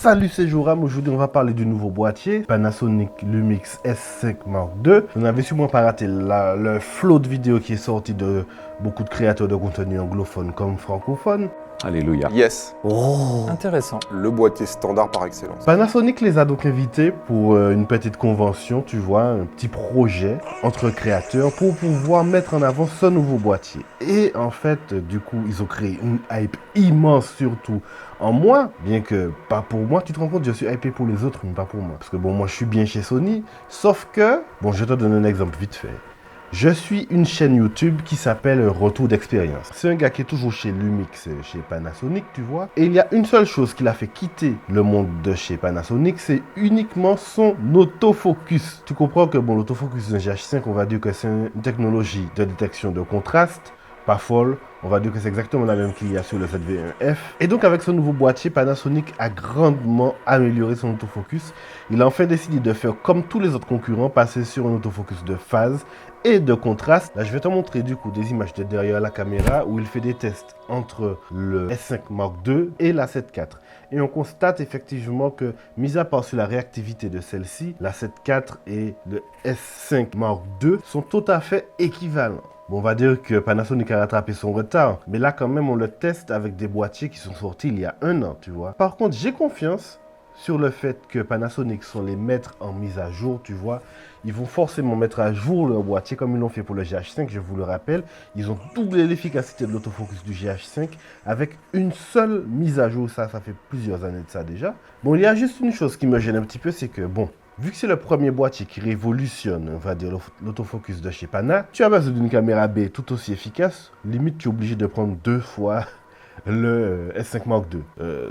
Salut, c'est Joram. Aujourd'hui, on va parler du nouveau boîtier Panasonic Lumix S5 Mark II. Vous n'avez sûrement pas raté le flot de vidéos qui est sorti de beaucoup de créateurs de contenu anglophones comme francophones. Alléluia. Yes, Intéressant. le boîtier standard par excellence. Panasonic les a donc invités pour une petite convention, tu vois, un petit projet entre créateurs pour pouvoir mettre en avant ce nouveau boîtier. Et en fait, du coup, ils ont créé une hype immense, surtout en moi, bien que pas pour moi. Tu te rends compte, je suis hypé pour les autres, mais pas pour moi. Parce que bon, moi, je suis bien chez Sony, sauf que, bon, je te donne un exemple vite fait. Je suis une chaîne YouTube qui s'appelle Retour d'expérience. C'est un gars qui est toujours chez Lumix, chez Panasonic, tu vois. Et il y a une seule chose qui l'a fait quitter le monde de chez Panasonic, c'est uniquement son autofocus. Tu comprends que bon, l'autofocus d'un GH5, on va dire que c'est une technologie de détection de contraste, pas folle. On va dire que c'est exactement la même qu'il y a sur le ZV-1F. Et donc avec ce nouveau boîtier, Panasonic a grandement amélioré son autofocus. Il a enfin décidé de faire comme tous les autres concurrents, passer sur un autofocus de phase et de contraste. Là, je vais te montrer du coup des images de derrière la caméra où il fait des tests entre le S5 Mark II et la 7 IV. Et on constate effectivement que, mis à part sur la réactivité de celle-ci, la 7 IV et le S5 Mark II sont tout à fait équivalents. Bon, on va dire que Panasonic a rattrapé son retard, mais là quand même on le teste avec des boîtiers qui sont sortis il y a un an, tu vois. Par contre, j'ai confiance sur le fait que Panasonic sont les maîtres en mise à jour, tu vois. Ils vont forcément mettre à jour leur boîtier comme ils l'ont fait pour le GH5, je vous le rappelle. Ils ont doublé l'efficacité de l'autofocus du GH5 avec une seule mise à jour. Ça fait plusieurs années de ça déjà. Bon, il y a juste une chose qui me gêne un petit peu, c'est que bon, vu que c'est le premier boîtier qui révolutionne, on va dire, l'autofocus de chez Pana, tu as besoin d'une caméra B tout aussi efficace. Limite, tu es obligé de prendre 2 fois le S5 Mark II.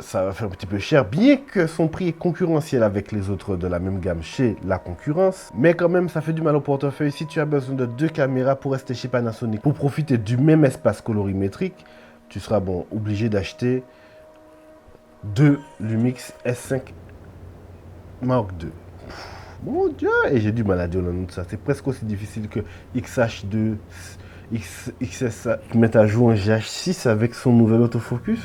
Ça va faire un petit peu cher, bien que son prix est concurrentiel avec les autres de la même gamme chez la concurrence. Mais quand même, ça fait du mal au portefeuille. Si tu as besoin de 2 caméras pour rester chez Panasonic, pour profiter du même espace colorimétrique, tu seras bon obligé d'acheter 2 Lumix S5 Mark II. Mon Dieu, et j'ai du mal à dire le nom de ça. C'est presque aussi difficile que XH2, XS mettre à jour un GH6 avec son nouvel autofocus.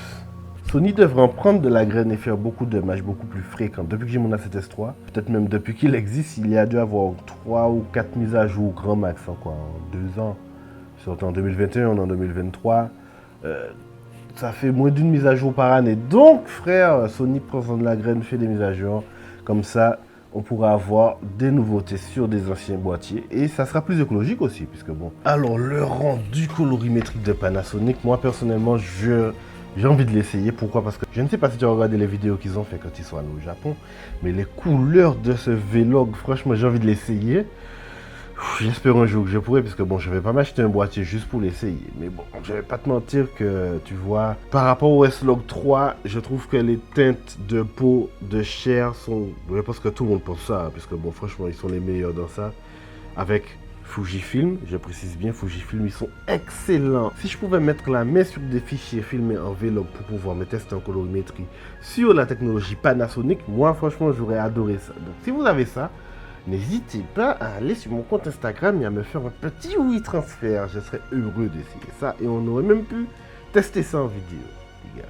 Sony devrait en prendre de la graine et faire beaucoup de matchs beaucoup plus fréquents. Depuis que j'ai mon A7S3, peut-être même depuis qu'il existe, il y a dû avoir 3 ou 4 mises à jour grand max en 2 ans. Surtout en 2021, on est en 2023. Ça fait moins d'une mise à jour par année. Donc, frère, Sony prend de la graine, fait des mises à jour. Comme ça, on pourra avoir des nouveautés sur des anciens boîtiers. Et ça sera plus écologique aussi, puisque bon. Alors, le rendu colorimétrique de Panasonic, moi, personnellement, j'ai envie de l'essayer. Pourquoi? Parce que je ne sais pas si tu as regardé les vidéos qu'ils ont fait quand ils sont allés au Japon. Mais les couleurs de ce Vlog, franchement, j'ai envie de l'essayer. J'espère un jour que je pourrai, parce que bon, je vais pas m'acheter un boîtier juste pour l'essayer. Mais bon, je vais pas te mentir que, tu vois, par rapport au S-Log 3, je trouve que les teintes de peau, de chair sont... Je pense que tout le monde pense ça, parce que bon, franchement, ils sont les meilleurs dans ça. Avec Fujifilm, je précise bien, Fujifilm, ils sont excellents. Si je pouvais mettre la main sur des fichiers filmés en Vlog pour pouvoir me tester en colorimétrie sur la technologie Panasonic, moi, franchement, j'aurais adoré ça. Donc, si vous avez ça, n'hésitez pas à aller sur mon compte Instagram et à me faire un petit oui transfert. Je serais heureux d'essayer ça et on aurait même pu tester ça en vidéo, les gars.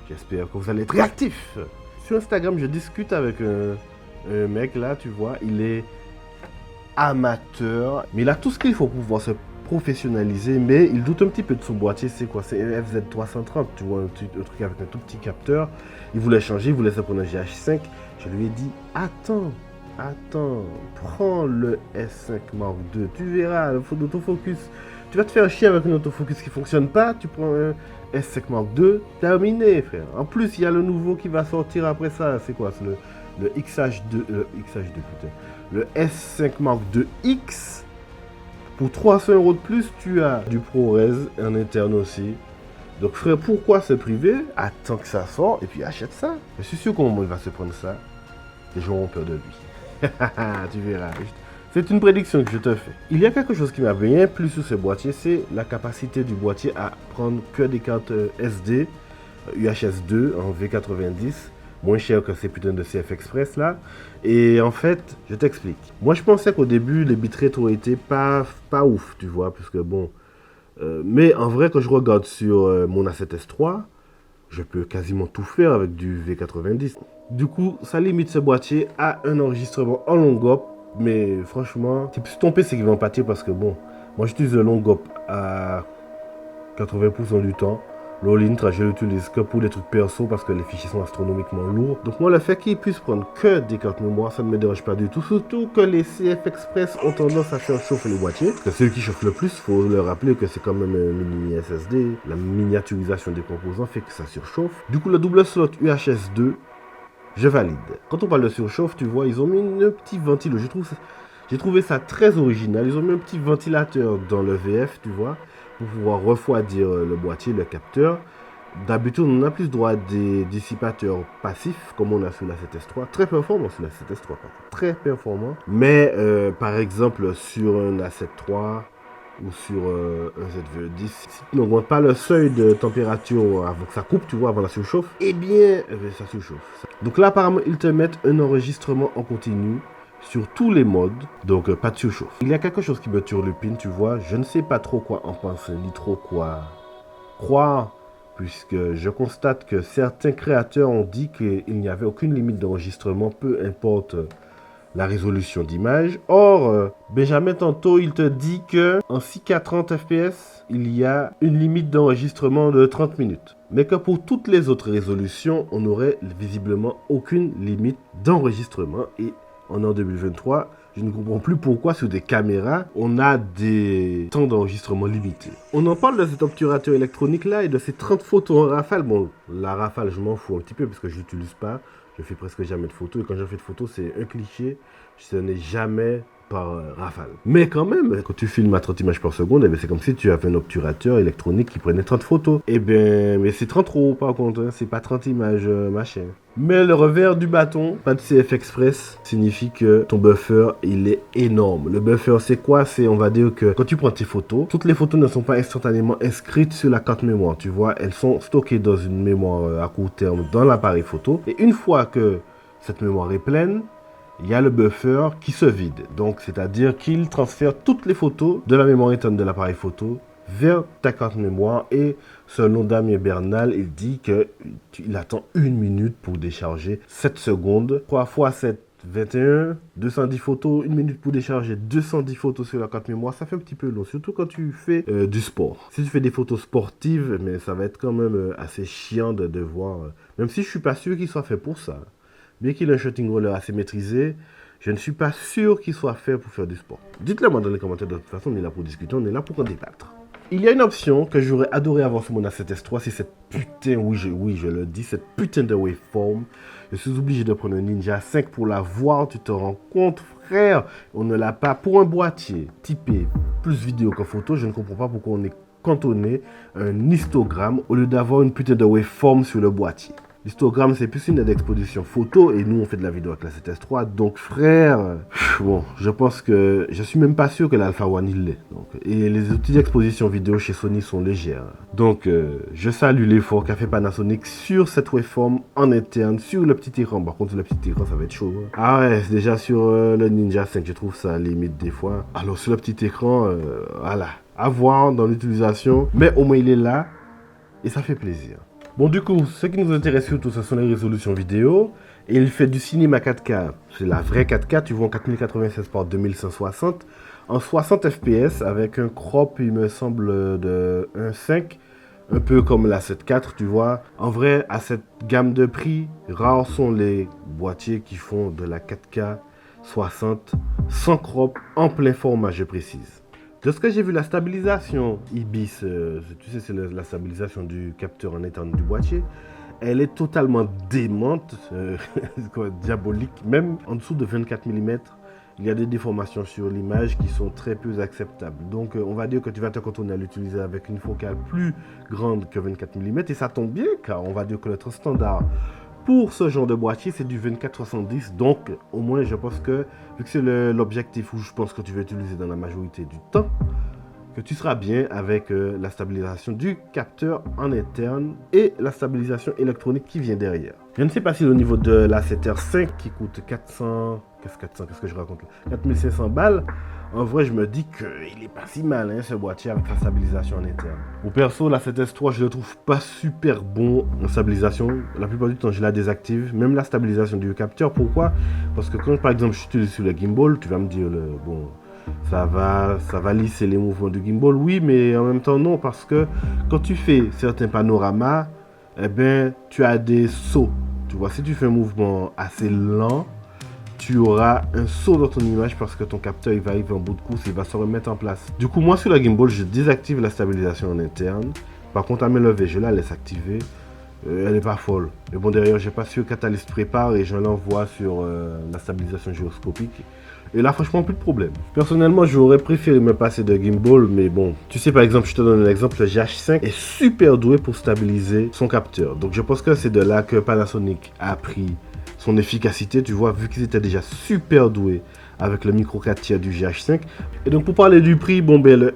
J'espère que vous allez être réactifs. Sur Instagram, je discute avec un mec là, tu vois, il est amateur, mais il a tout ce qu'il faut pour pouvoir se professionnaliser, mais il doute un petit peu de son boîtier. C'est quoi? C'est un FZ330, tu vois, un truc avec un tout petit capteur. Il voulait changer, il voulait se prendre un GH5. Je lui ai dit, attends, prends le S5 Mark II, tu verras, l'autofocus. Tu vas te faire chier avec un autofocus qui ne fonctionne pas, tu prends un S5 Mark II, terminé, frère. En plus, il y a le nouveau qui va sortir après ça, c'est quoi? C'est le XH2, le S5 Mark II X. Pour 300 € de plus, tu as du ProRes en interne aussi. Donc, frère, pourquoi se priver? Attends que ça sort et puis achète ça. Je suis sûr qu'au moment où il va se prendre ça, les gens auront peur de lui. Tu verras. C'est une prédiction que je te fais. Il y a quelque chose qui m'a bien plu sur ce boîtier, c'est la capacité du boîtier à prendre que des cartes SD UHS 2 en V90, moins cher que ces putains de CF Express là. Et en fait, je t'explique. Moi, je pensais qu'au début, les bitrates auraient été pas ouf, tu vois, puisque bon. Mais en vrai, quand je regarde sur mon A7S3, je peux quasiment tout faire avec du V90. Du coup, ça limite ce boîtier à un enregistrement en long GOP. Mais franchement, c'est plus ton PC qui va en pâtir parce que bon, moi j'utilise le long GOP à 80% du temps. L'All-in, je l'utilise que pour les trucs perso parce que les fichiers sont astronomiquement lourds. Donc moi, le fait qu'ils puissent prendre que des cartes mémoire, ça ne me dérange pas du tout. Surtout que les CF Express ont tendance à faire chauffer les boîtiers. Parce que celui qui chauffe le plus, il faut leur rappeler que c'est quand même un mini SSD. La miniaturisation des composants fait que ça surchauffe. Du coup, le double slot UHS 2, je valide. Quand on parle de surchauffe, tu vois, ils ont mis un petit ventilo. J'ai trouvé ça très original. Ils ont mis un petit ventilateur dans le VF, tu vois, pour pouvoir refroidir le boîtier, le capteur. D'habitude, on a plus droit à des dissipateurs passifs, comme on a sur la 7S3. Très performant sur la 7S3, très performant. Mais par exemple, sur un A7 III ou sur un ZVE10, si tu n'augmentes pas le seuil de température avant que ça coupe, tu vois, avant la surchauffe, eh bien, ça surchauffe. Donc là, apparemment, ils te mettent un enregistrement en continu sur tous les modes, donc pas de surchauffe. Il y a quelque chose qui me turlupine, tu vois, je ne sais pas trop quoi en penser, ni trop quoi croire, puisque je constate que certains créateurs ont dit qu'il n'y avait aucune limite d'enregistrement, peu importe la résolution d'image. Or, Benjamin tantôt, il te dit que en 6K 30 fps, il y a une limite d'enregistrement de 30 minutes. Mais que pour toutes les autres résolutions, on n'aurait visiblement aucune limite d'enregistrement. Et en 2023, je ne comprends plus pourquoi sur des caméras, on a des temps d'enregistrement limités. On en parle de cet obturateur électronique là et de ces 30 photos en rafale. Bon, la rafale, je m'en fous un petit peu parce que je l'utilise pas. Je fais presque jamais de photos et quand je fais de photos, c'est un cliché. Ce n'est jamais par rafale. Mais quand même, quand tu filmes à 30 images par seconde, c'est comme si tu avais un obturateur électronique qui prenait 30 photos. Mais c'est 30 trop par contre, hein, c'est pas 30 images machin. Mais le revers du bâton, pas de CF Express, signifie que ton buffer, il est énorme. Le buffer, c'est quoi? C'est, on va dire que quand tu prends tes photos, toutes les photos ne sont pas instantanément inscrites sur la carte mémoire, tu vois. Elles sont stockées dans une mémoire à court terme dans l'appareil photo. Et une fois que cette mémoire est pleine, il y a le buffer qui se vide. Donc, c'est-à-dire qu'il transfère toutes les photos de la mémoire interne de l'appareil photo vers ta carte mémoire. Et selon Damien Bernal, il dit qu'il attend 1 minute pour décharger 7 secondes. 3 x 7, 21, 210 photos, 1 minute pour décharger 210 photos sur la carte mémoire. Ça fait un petit peu long, surtout quand tu fais du sport. Si tu fais des photos sportives, mais ça va être quand même assez chiant de devoir... même si je suis pas sûr qu'il soit fait pour ça. Bien qu'il ait un shooting roller assez maîtrisé, je ne suis pas sûr qu'il soit fait pour faire du sport. Dites-le moi dans les commentaires, de toute façon on est là pour discuter, on est là pour en débattre. Il y a une option que j'aurais adoré avoir sur mon A7S3, c'est cette putain, oui je le dis, cette putain de waveform. Je suis obligé de prendre un Ninja 5 pour la voir, tu te rends compte frère, on ne l'a pas pour un boîtier typé plus vidéo que photo, je ne comprends pas pourquoi on est cantonné à un histogramme au lieu d'avoir une putain de waveform sur le boîtier. L'histogramme, c'est plus une aide d'exposition photo et nous, on fait de la vidéo avec la 7S3. Donc, frère, bon, je pense que... Je suis même pas sûr que l'Alpha One, il l'est. Et les outils d'exposition vidéo chez Sony sont légères. Donc, je salue l'effort qu'a fait Panasonic sur cette waveform en interne, sur le petit écran. Par contre, sur le petit écran, ça va être chaud. Hein. Ah ouais, déjà sur le Ninja 5, je trouve ça limite des fois. Alors, sur le petit écran, voilà. À voir dans l'utilisation. Mais au moins, il est là et ça fait plaisir. Bon, du coup, ce qui nous intéresse surtout, ce sont les résolutions vidéo. Et il fait du cinéma 4K. C'est la vraie 4K, tu vois, en 4096 par 2160. En 60 fps, avec un crop, il me semble, de 1.5. Un peu comme la 7.4, tu vois. En vrai, à cette gamme de prix, rares sont les boîtiers qui font de la 4K 60 sans crop, en plein format, je précise. De ce que j'ai vu, la stabilisation IBIS, tu sais, c'est la stabilisation du capteur en interne du boîtier, elle est totalement démente, diabolique. Même en dessous de 24 mm, il y a des déformations sur l'image qui sont très peu acceptables. Donc, on va dire que tu vas te cantonner à l'utiliser avec une focale plus grande que 24 mm. Et ça tombe bien, car on va dire que notre standard pour ce genre de boîtier, c'est du 24-70, donc au moins je pense que, vu que c'est l'objectif où je pense que tu vas utiliser dans la majorité du temps, que tu seras bien avec la stabilisation du capteur en interne et la stabilisation électronique qui vient derrière. Je ne sais pas si au niveau de la 7R5 qui coûte 400... Qu'est-ce que je raconte là, 4500 balles. En vrai, je me dis qu'il est pas si mal, hein, ce boîtier avec sa stabilisation en interne. Au perso, la 7S3, je le trouve pas super bon en stabilisation. La plupart du temps, je la désactive. Même la stabilisation du capteur. Pourquoi? Parce que quand, par exemple, je suis sur le gimbal, tu vas me dire, bon, ça va lisser les mouvements du gimbal. Oui, mais en même temps, non. Parce que quand tu fais certains panoramas, eh ben, tu as des sauts. Tu vois, si tu fais un mouvement assez lent, tu auras un saut dans ton image parce que ton capteur il va arriver en bout de course, il va se remettre en place. Du coup, moi sur la gimbal, je désactive la stabilisation en interne. Par contre, à main levée, je la laisse activer. Elle n'est pas folle. Mais bon, derrière, j'ai pas su Catalyst prépare et je l'envoie sur la stabilisation gyroscopique. Et là, franchement, plus de problème. Personnellement, j'aurais préféré me passer de gimbal, mais bon. Tu sais, par exemple, je te donne un exemple, le GH5 est super doué pour stabiliser son capteur. Donc, je pense que c'est de là que Panasonic a pris son efficacité, tu vois, vu qu'ils étaient déjà super doués avec le micro 4 tiers du GH5. Et donc, pour parler du prix, bon, ben, le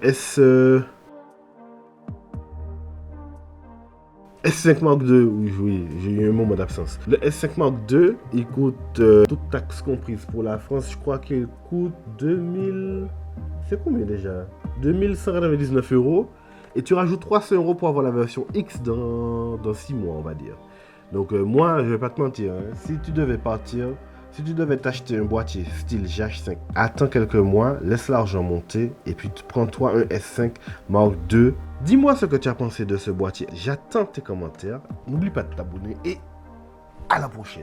S5 Mark II, oui, j'ai eu un moment d'absence. Le S5 Mark II, il coûte, toute taxe comprise pour la France, je crois qu'il coûte 2000... C'est combien déjà? 2199 €. Et tu rajoutes 300 € pour avoir la version X dans 6 mois, on va dire. Donc moi, je vais pas te mentir, hein, si tu devais partir, si tu devais t'acheter un boîtier style GH5, attends quelques mois, laisse l'argent monter et puis prends-toi un S5 Mark II. Dis-moi ce que tu as pensé de ce boîtier. J'attends tes commentaires. N'oublie pas de t'abonner et à la prochaine.